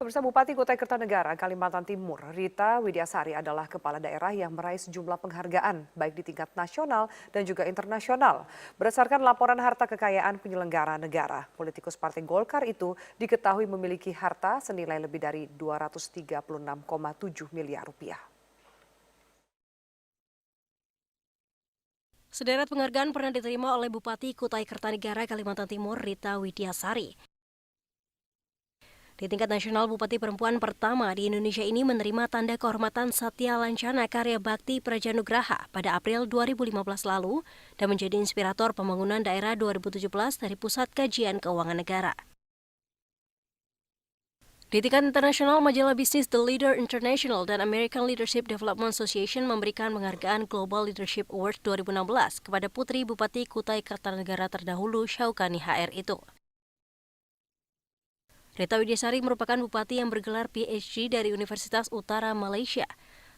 Pemirsa, Bupati Kutai Kertanegara, Kalimantan Timur, Rita Widyasari adalah kepala daerah yang meraih sejumlah penghargaan, baik di tingkat nasional dan juga internasional. Berdasarkan laporan harta kekayaan penyelenggara negara, politikus Partai Golkar itu diketahui memiliki harta senilai lebih dari 236,7 miliar rupiah. Sederet penghargaan pernah diterima oleh Bupati Kutai Kertanegara, Kalimantan Timur, Rita Widyasari. Di tingkat nasional, Bupati perempuan pertama di Indonesia ini menerima tanda kehormatan Satya Lancana Karya Bakti Prajanugraha pada April 2015 lalu dan menjadi inspirator pembangunan daerah 2017 dari Pusat Kajian Keuangan Negara. Di tingkat internasional, majalah bisnis The Leader International dan American Leadership Development Association memberikan penghargaan Global Leadership Award 2016 kepada Putri Bupati Kutai Kertanegara terdahulu, Syaukani HR itu. Rita Widyasari merupakan bupati yang bergelar PhD dari Universitas Utara Malaysia.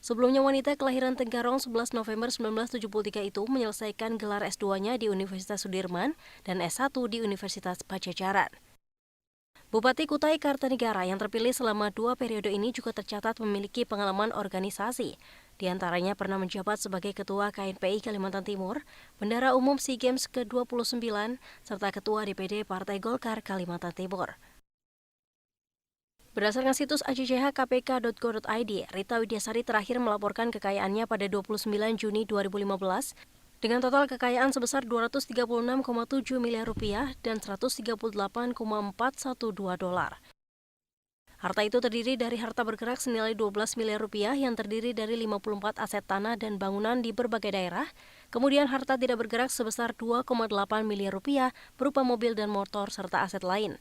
Sebelumnya wanita kelahiran Tenggarong 11 November 1973 itu menyelesaikan gelar S2-nya di Universitas Sudirman dan S1 di Universitas Pajajaran. Bupati Kutai Kartanegara yang terpilih selama 2 periode ini juga tercatat memiliki pengalaman organisasi. Di antaranya pernah menjabat sebagai Ketua KNPI Kalimantan Timur, Bendahara Umum SEA Games ke-29, serta Ketua DPD Partai Golkar Kalimantan Timur. Berdasarkan situs acchkpk.go.id, Rita Widyasari terakhir melaporkan kekayaannya pada 29 Juni 2015 dengan total kekayaan sebesar 236,7 miliar rupiah dan 138,412 dolar. Harta itu terdiri dari harta bergerak senilai 12 miliar rupiah yang terdiri dari 54 aset tanah dan bangunan di berbagai daerah, kemudian harta tidak bergerak sebesar 2,8 miliar rupiah berupa mobil dan motor serta aset lain,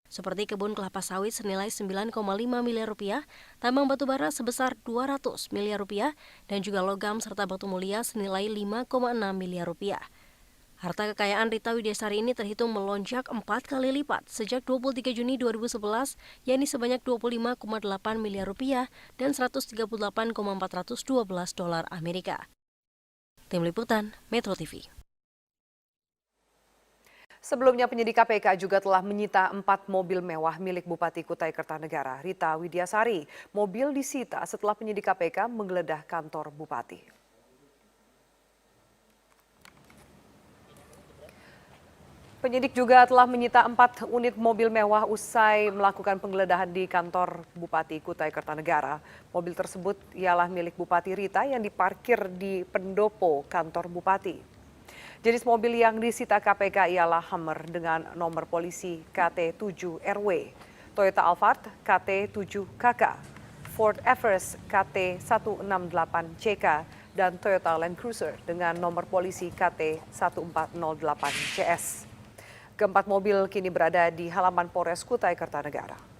seperti kebun kelapa sawit senilai 9,5 miliar rupiah, tambang batubara sebesar 200 miliar rupiah, dan juga logam serta batu mulia senilai 5,6 miliar rupiah. Harta kekayaan Rita Widyasari ini terhitung melonjak 4 kali lipat sejak 23 Juni 2011, yakni sebanyak 25,8 miliar rupiah dan 138,412 dolar Amerika. Tim Liputan, Metro TV. Sebelumnya penyidik KPK juga telah menyita 4 mobil mewah milik Bupati Kutai Kertanegara, Rita Widyasari. Mobil disita setelah penyidik KPK menggeledah kantor Bupati. Penyidik juga telah menyita 4 unit mobil mewah usai melakukan penggeledahan di kantor Bupati Kutai Kertanegara. Mobil tersebut ialah milik Bupati Rita yang diparkir di pendopo kantor Bupati. Jenis mobil yang disita KPK ialah Hummer dengan nomor polisi KT7RW, Toyota Alphard KT7KK, Ford Everest KT168CK, dan Toyota Land Cruiser dengan nomor polisi KT1408CS. Keempat mobil kini berada di halaman Polres Kutai Kertanegara.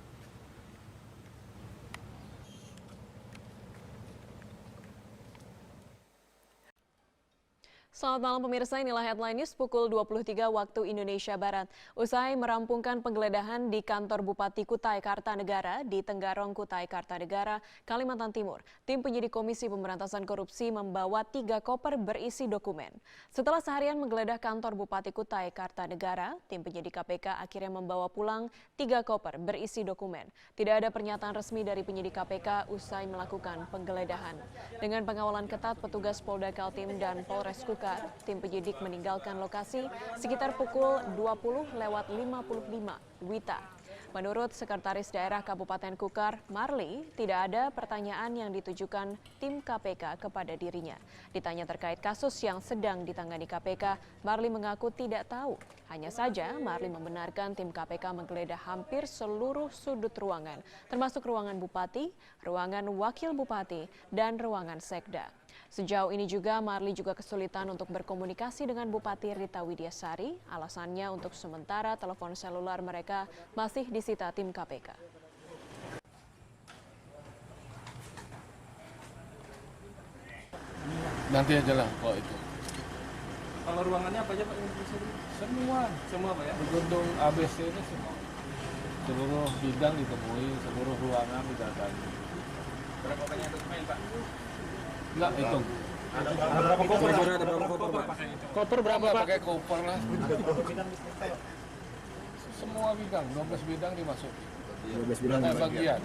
Selamat malam pemirsa, inilah headline news pukul 23 waktu Indonesia Barat. Usai merampungkan penggeledahan di kantor Bupati Kutai Kartanegara di Tenggarong, Kutai Kartanegara, Kalimantan Timur, tim penyidik Komisi Pemberantasan Korupsi membawa 3 koper berisi dokumen. Setelah seharian menggeledah kantor Bupati Kutai Kartanegara, tim penyidik KPK akhirnya membawa pulang 3 koper berisi dokumen. Tidak ada pernyataan resmi dari penyidik KPK usai melakukan penggeledahan. Dengan pengawalan ketat petugas Polda Kaltim dan Polres Kukar, tim penyidik meninggalkan lokasi sekitar pukul 20:55 WITA. Menurut Sekretaris Daerah Kabupaten Kukar, Marli, tidak ada pertanyaan yang ditujukan tim KPK kepada dirinya. Ditanya terkait kasus yang sedang ditangani KPK, Marli mengaku tidak tahu. Hanya saja, Marli membenarkan tim KPK menggeledah hampir seluruh sudut ruangan, termasuk ruangan Bupati, ruangan Wakil Bupati, dan ruangan Sekda. Sejauh ini juga Marli juga kesulitan untuk berkomunikasi dengan Bupati Rita Widyasari. Alasannya untuk sementara telepon seluler mereka masih disita tim KPK. Nanti aja lah kalau itu. Kalau ruangannya apa aja Pak yang bisa? Semua Pak ya? Gedung ABC ini semua. Seluruh bidang ditemui, seluruh ruangan didatangi. Berapa banyak dokumen Pak? Enggak hitung. Ada berapa koper? Ada berapa koper Pak? Koper berapa? Pakai koper lah. Semua bidang, 12 bidang dimasuki. 12 bidang Bagian.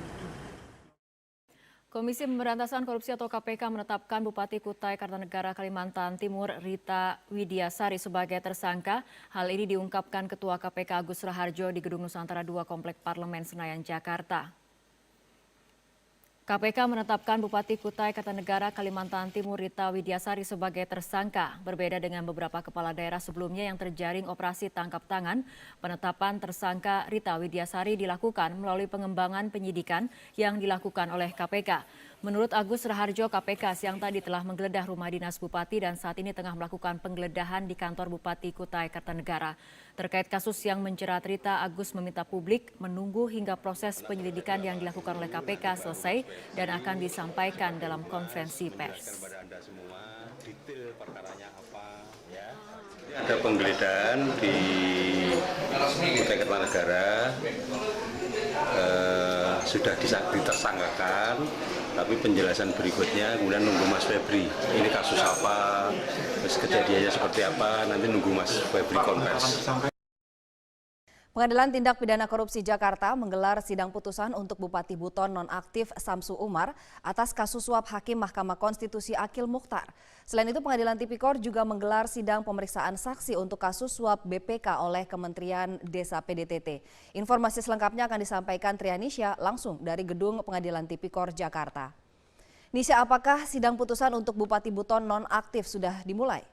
Komisi Pemberantasan Korupsi atau KPK menetapkan Bupati Kutai Kartanegara Kalimantan Timur Rita Widiasari sebagai tersangka. Hal ini diungkapkan Ketua KPK Agus Raharjo di Gedung Nusantara II Komplek Parlemen Senayan, Jakarta. KPK menetapkan Bupati Kutai Kartanegara Kalimantan Timur Rita Widiasari sebagai tersangka. Berbeda dengan beberapa kepala daerah sebelumnya yang terjaring operasi tangkap tangan, penetapan tersangka Rita Widiasari dilakukan melalui pengembangan penyidikan yang dilakukan oleh KPK. Menurut Agus Raharjo, KPK siang tadi telah menggeledah rumah dinas Bupati dan saat ini tengah melakukan penggeledahan di kantor Bupati Kutai Kartanegara. Terkait kasus yang menjerat Rita, Agus meminta publik menunggu hingga proses penyelidikan yang dilakukan oleh KPK selesai dan akan disampaikan dalam konferensi pers. Ada penggeledahan di Kutai Kartanegara, sudah ditersangkakan, tapi penjelasan berikutnya kemudian nunggu Mas Febri. Ini kasus apa, terus kejadiannya seperti apa, nanti nunggu Mas Febri konversi. Pengadilan Tindak Pidana Korupsi Jakarta menggelar sidang putusan untuk Bupati Buton nonaktif Samsu Umar atas kasus suap Hakim Mahkamah Konstitusi Akil Mukhtar. Selain itu, Pengadilan Tipikor juga menggelar sidang pemeriksaan saksi untuk kasus suap BPK oleh Kementerian Desa PDTT. Informasi selengkapnya akan disampaikan Trianisha langsung dari Gedung Pengadilan Tipikor Jakarta. Nisha, apakah sidang putusan untuk Bupati Buton nonaktif sudah dimulai?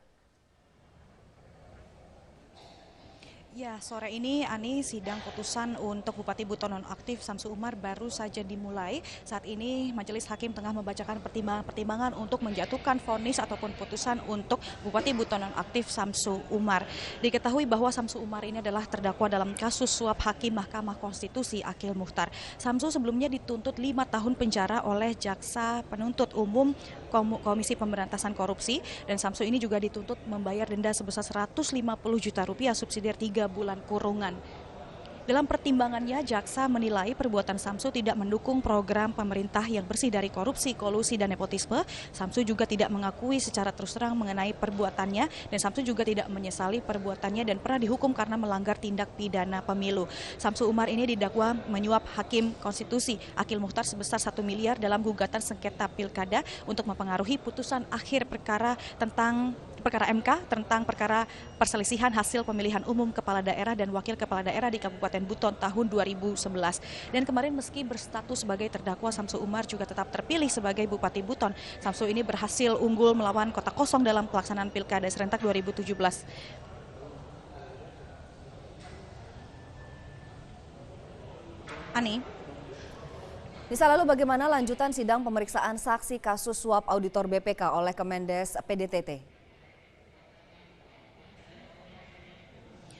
Ya, sore ini Ani, sidang putusan untuk Bupati Buton nonaktif Samsu Umar baru saja dimulai. Saat ini Majelis Hakim tengah membacakan pertimbangan untuk menjatuhkan vonis ataupun putusan untuk Bupati Buton nonaktif Samsu Umar. Diketahui bahwa Samsu Umar ini adalah terdakwa dalam kasus suap Hakim Mahkamah Konstitusi Akil Mukhtar. Samsu sebelumnya dituntut 5 tahun penjara oleh Jaksa Penuntut Umum Komisi Pemberantasan Korupsi, dan Samsu ini juga dituntut membayar denda sebesar 150 juta rupiah subsidiar 3 bulan kurungan. Dalam pertimbangannya, jaksa menilai perbuatan Samsu tidak mendukung program pemerintah yang bersih dari korupsi, kolusi, dan nepotisme. Samsu juga tidak mengakui secara terus terang mengenai perbuatannya, dan Samsu juga tidak menyesali perbuatannya dan pernah dihukum karena melanggar tindak pidana pemilu. Samsu Umar ini didakwa menyuap Hakim Konstitusi Akil Mukhtar sebesar 1 miliar dalam gugatan sengketa pilkada untuk mempengaruhi putusan akhir perkara MK tentang perkara perselisihan hasil pemilihan umum kepala daerah dan wakil kepala daerah di Kabupaten Buton tahun 2011. Dan kemarin meski berstatus sebagai terdakwa, Samsu Umar juga tetap terpilih sebagai Bupati Buton. Samsu ini berhasil unggul melawan Kota Kosong dalam pelaksanaan Pilkada serentak 2017. Ani. Nisa, lalu bagaimana lanjutan sidang pemeriksaan saksi kasus suap auditor BPK oleh Kemendes PDTT?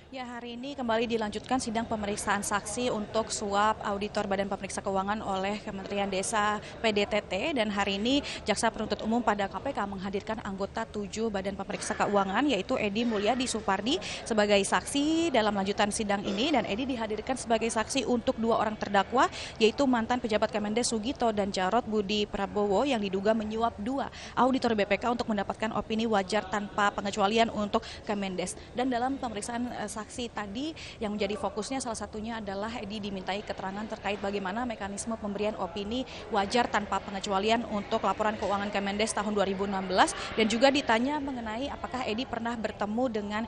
Ya, hari ini kembali dilanjutkan sidang pemeriksaan saksi untuk suap auditor Badan Pemeriksa Keuangan oleh Kementerian Desa PDTT, dan hari ini Jaksa Penuntut Umum pada KPK menghadirkan anggota 7 Badan Pemeriksa Keuangan yaitu Edi Mulyadi Supardi sebagai saksi dalam lanjutan sidang ini, dan Edi dihadirkan sebagai saksi untuk 2 orang terdakwa yaitu mantan pejabat Kemendes Sugito dan Jarod Budi Prabowo yang diduga menyuap 2 auditor BPK untuk mendapatkan opini wajar tanpa pengecualian untuk Kemendes. Dan dalam pemeriksaan saksi tadi yang menjadi fokusnya salah satunya adalah Edi dimintai keterangan terkait bagaimana mekanisme pemberian opini wajar tanpa pengecualian untuk laporan keuangan Kemendes tahun 2016, dan juga ditanya mengenai apakah Edi pernah bertemu dengan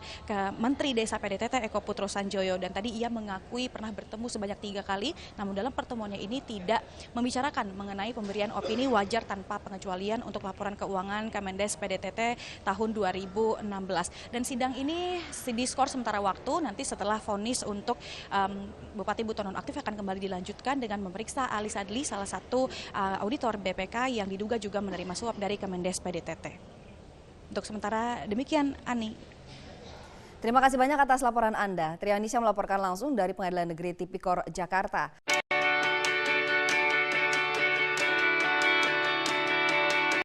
Menteri Desa PDTT Eko Putro Sanjoyo, dan tadi ia mengakui pernah bertemu sebanyak 3 kali, namun dalam pertemuannya ini tidak membicarakan mengenai pemberian opini wajar tanpa pengecualian untuk laporan keuangan Kemendes PDTT tahun 2016. Dan sidang ini diskor sementara waktu. Nanti setelah vonis untuk Bupati Buton nonaktif akan kembali dilanjutkan dengan memeriksa Ali Sadli, salah satu auditor BPK yang diduga juga menerima suap dari Kemendes PDTT. Untuk sementara demikian, Ani. Terima kasih banyak atas laporan Anda. Trianisha melaporkan langsung dari Pengadilan Negeri Tipikor, Jakarta.